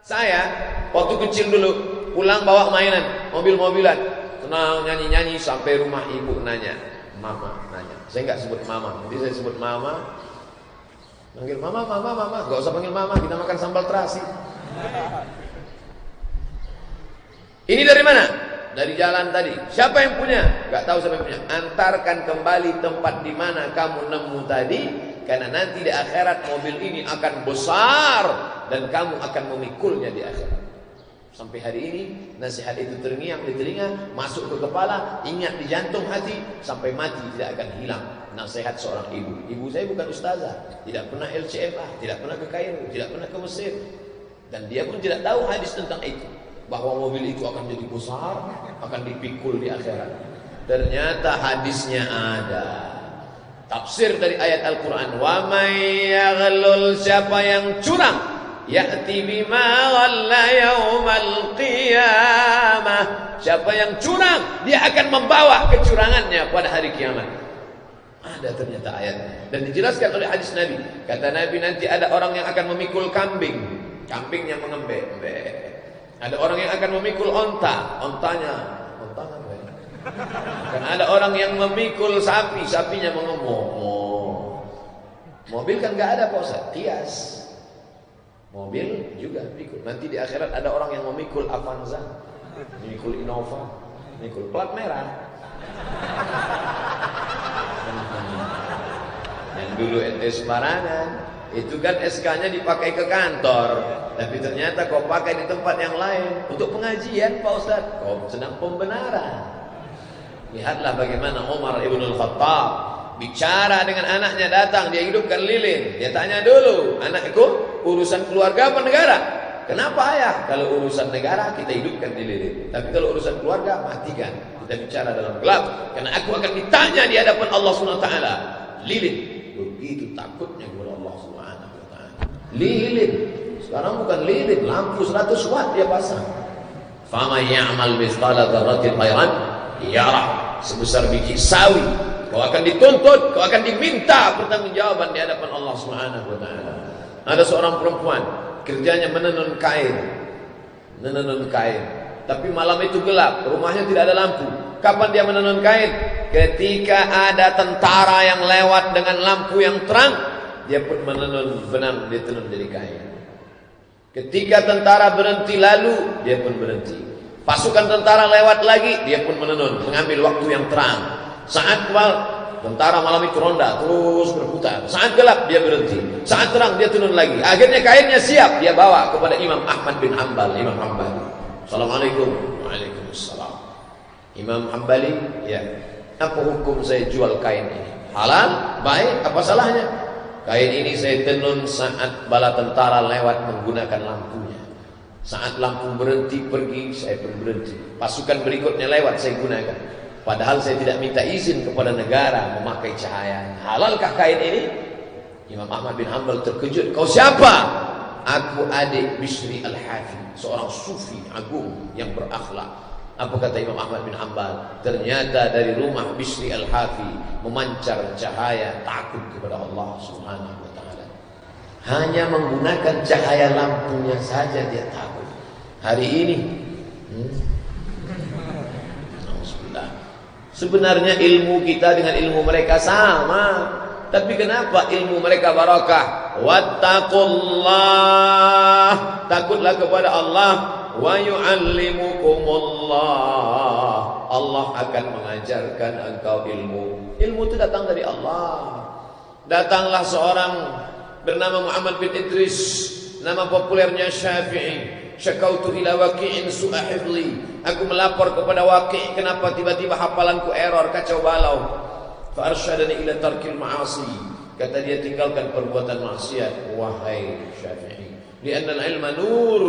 Saya waktu kecil dulu pulang bawa mainan, mobil-mobilan, tenang nyanyi-nyanyi sampai rumah ibu nanya, mama nanya. Saya nggak sebut mama, jadi saya sebut mama. Panggil mama, nggak usah panggil mama, kita makan sambal terasi. Ini dari mana? Dari jalan tadi. Siapa yang punya? Gak tahu siapa yang punya. Antarkan kembali tempat di mana kamu nemu tadi, karena nanti di akhirat mobil ini akan besar dan kamu akan memikulnya di akhirat. Sampai hari ini nasihat itu terngiang di telinga, masuk ke kepala, ingat di jantung hati, sampai mati tidak akan hilang nasihat seorang ibu. Ibu saya bukan ustazah, tidak pernah LCMA, tidak pernah ke Kairo, tidak pernah ke Mesir, dan dia pun tidak tahu hadis tentang itu, bahwa mobil itu akan jadi besar, akan dipikul di akhirat. Ternyata hadisnya ada. Tafsir dari ayat Al-Quran, wa may yaghlul, siapa yang curang, ya'ti bima ghalla yaumal qiyamah, siapa yang curang, dia akan membawa kecurangannya pada hari kiamat. Ada ternyata ayatnya, dan dijelaskan oleh hadis Nabi. Kata Nabi, nanti ada orang yang akan memikul kambing, kambingnya mengembek. Ada orang yang akan memikul onta, ontanya kan ada orang yang memikul sapi, sapinya mengemuk. Mobil kan nggak ada Pak Ustaz, Tias. Mobil juga pikul. Nanti di akhirat ada orang yang memikul Avanza, memikul Innova, memikul plat merah. Yang dulu ente sembarangan, itu kan SK-nya dipakai ke kantor, tapi ternyata kau pakai di tempat yang lain untuk pengajian Pak Ustaz. Kau sedang pembenaran. Lihatlah bagaimana Umar ibn al-Khattab bicara dengan anaknya, datang dia hidupkan lilin. Dia tanya dulu, anakku urusan keluarga apa negara? Kenapa ayah? Kalau urusan negara kita hidupkan di lilin, tapi kalau urusan keluarga matikan. Kita bicara dalam gelap, karena aku akan ditanya di hadapan Allah Subhanahu wa taala. Lilin, begitu takutnya kepada Allah Subhanahu wa taala. Lilin, sekarang bukan lilin, lampu 100 watt dia pasang. Faman ya'mal mithqala dzarratin khairan yarah, sebesar biji sawi kau akan dituntut, kau akan diminta pertanggungjawaban di hadapan Allah Subhanahu wa taala. Ada seorang perempuan kerjanya menenun kain, tapi malam itu gelap, rumahnya tidak ada lampu. Kapan dia menenun kain? Ketika ada tentara yang lewat dengan lampu yang terang, dia pun menenun benang, dia tenun jadi kain. Ketika tentara berhenti lalu, dia pun berhenti. Pasukan tentara lewat lagi, dia pun menenun, mengambil waktu yang terang. Saat tentara malam itu ronda, terus berputar. Saat gelap dia berhenti, saat terang dia tenun lagi. Akhirnya kainnya siap, dia bawa kepada Imam Ahmad bin Hanbal. Imam Hanbali, Assalamualaikum. Waalaikumsalam. Imam Hanbali, ya, apa hukum saya jual kain ini? Halal? Baik? Apa salahnya? Kain ini saya tenun saat bala tentara lewat menggunakan lampunya. Saat lampu berhenti pergi, saya pun berhenti. Pasukan berikutnya lewat, saya gunakan. Padahal saya tidak minta izin kepada negara memakai cahaya. Halalkah kain ini? Imam Ahmad bin Hanbal terkejut. Kau siapa? Aku adik Bisri Al-Hafi, seorang sufi agung yang berakhlak. Apa kata Imam Ahmad bin Hanbal? Ternyata dari rumah Bisri Al-Hafi memancar cahaya takut kepada Allah Subhanahu wa taala. Hanya menggunakan cahaya lampunya saja dia takut. Hari ini sebenarnya ilmu kita dengan ilmu mereka sama, tapi kenapa ilmu mereka barakah? Wattaqullah, takutlah kepada Allah. Wa yu'allimukumullah, Allah akan mengajarkan engkau ilmu. Ilmu itu datang dari Allah. Datanglah seorang bernama Muhammad bin Idris, nama populernya Syafi'i. Syakautu ila Waqi'in su'a hifdli, aku melapor kepada Waqi', kenapa tiba-tiba hafalanku error, kacau balau. Fa arsyadani ila tarkil ma'asi, kata dia tinggalkan perbuatan maksiat. Wahai Syafi'i, li'anna al-ilma nur,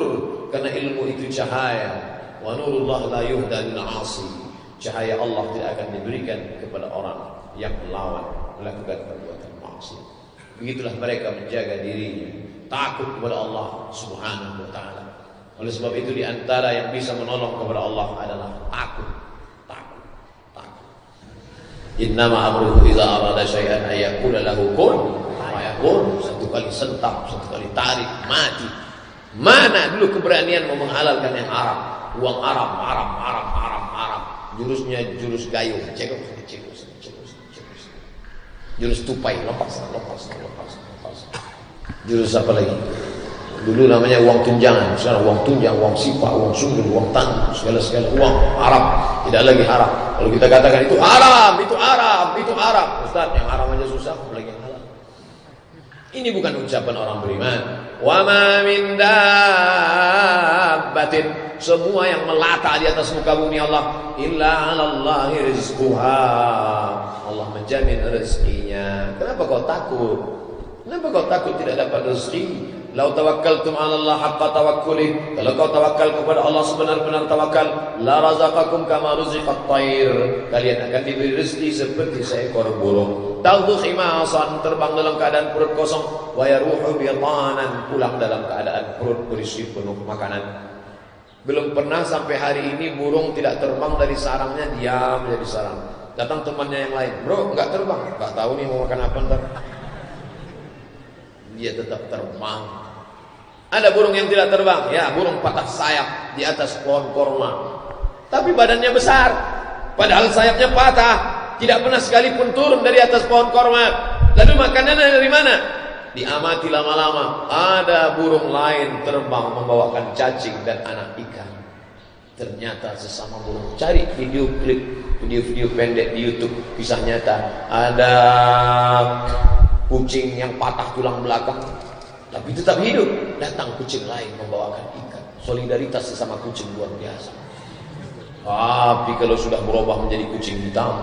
karena ilmu itu cahaya. Wa nurullah la yuhda lil 'asi, cahaya Allah tidak akan diberikan kepada orang yang melawan, melakukan perbuatan maksiat. Begitulah mereka menjaga dirinya, takut kepada Allah Subhanahu wa taala. Oleh sebab itu di antara yang bisa menolong kepada Allah adalah takut. Innama amruhu idza arada syai'an ay yaqula lahu kun fayakun. Satu kali sentap, satu kali tarik, mati. Mana dulu keberanian mau menghalalkan yang haram? Uang haram. Jurusnya jurus gayung, jurus tupai, lepas. Jurus apa lagi? Dulu namanya uang tunjangan, sekarang uang tunjang, uang sifat, uang sundul, uang tanah, segala uang haram, tidak lagi haram. Kalau kita katakan itu haram. Ustaz, yang haram aja susah, apalagi yang halal. Ini bukan ucapan orang beriman. Wa ma min dabbatin, semua yang melata di atas muka bumi Allah, illa 'alallahi rizquha. Allah menjamin rezekinya. Kenapa kau takut? Tidak dapat rezeki? Lau tawakkaltum 'ala Allah haqqa tawakkuli, kalau kau tawakal kepada Allah sebenar-benar tawakal, la razaqakum kama ruziqat thair, kalian akan diberi rezeki seperti seekor burung. Tawdu khimasan, terbang dalam keadaan perut kosong, wa yaruhu bitanan, pulang dalam keadaan perut berisi penuh makanan. Belum pernah sampai hari ini burung tidak terbang dari sarangnya, diam dari sarang. Datang temannya yang lain, bro, enggak terbang, enggak tahu nih mau makan apa ntar. Dia tetap terbang. Ada burung yang tidak terbang, ya burung patah sayap di atas pohon korma, tapi badannya besar, padahal sayapnya patah, tidak pernah sekalipun turun dari atas pohon korma. Lalu makanannya dari mana? Diamati lama-lama, ada burung lain terbang membawakan cacing dan anak ikan. Ternyata sesama burung. Cari video pendek di YouTube, kisah nyata. Ada kucing yang patah tulang belakang tapi tetap hidup, datang kucing lain membawakan ikan. Solidaritas sesama kucing luar biasa. Tapi kalau sudah berubah menjadi kucing hitam,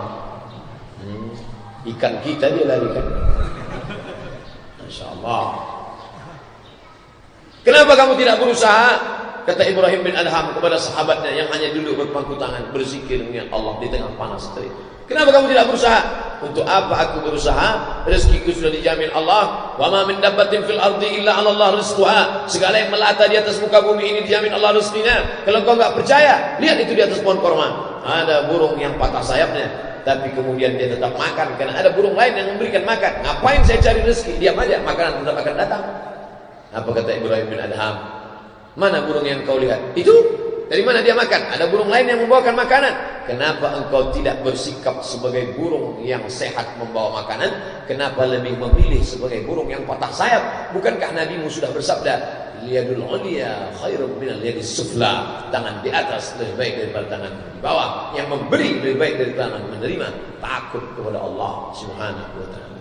ikan kita dia larikan. Masya Allah. Kenapa kamu tidak berusaha? Kata Ibrahim bin Adham kepada sahabatnya yang hanya duduk berpangku tangan berzikir dengan Allah di tengah panas terik. Kenapa kamu tidak berusaha? Untuk apa aku berusaha? Rezekiku sudah dijamin Allah. Wa ma min dabbatin fil ardi illa 'ala Allah rizquha. Segala yang melata di atas muka bumi ini dijamin Allah rezekinya. Kalau kau enggak percaya, lihat itu di atas pohon korma. Ada burung yang patah sayapnya, tapi kemudian dia tetap makan karena ada burung lain yang memberikan makan. Ngapain saya cari rezeki? Diam aja, makanan tetap akan datang. Apa kata Ibrahim bin Adham? Mana burung yang kau lihat? Itu dari mana dia makan? Ada burung lain yang membawakan makanan. Kenapa engkau tidak bersikap sebagai burung yang sehat membawa makanan? Kenapa lebih memilih sebagai burung yang patah sayap? Bukankah Nabimu sudah bersabda, liyadul ulya khairun minal yadis sufla, tangan di atas lebih baik daripada tangan di bawah, yang memberi lebih baik dari tangan menerima. Takut kepada Allah Subhanahu wa ta'ala.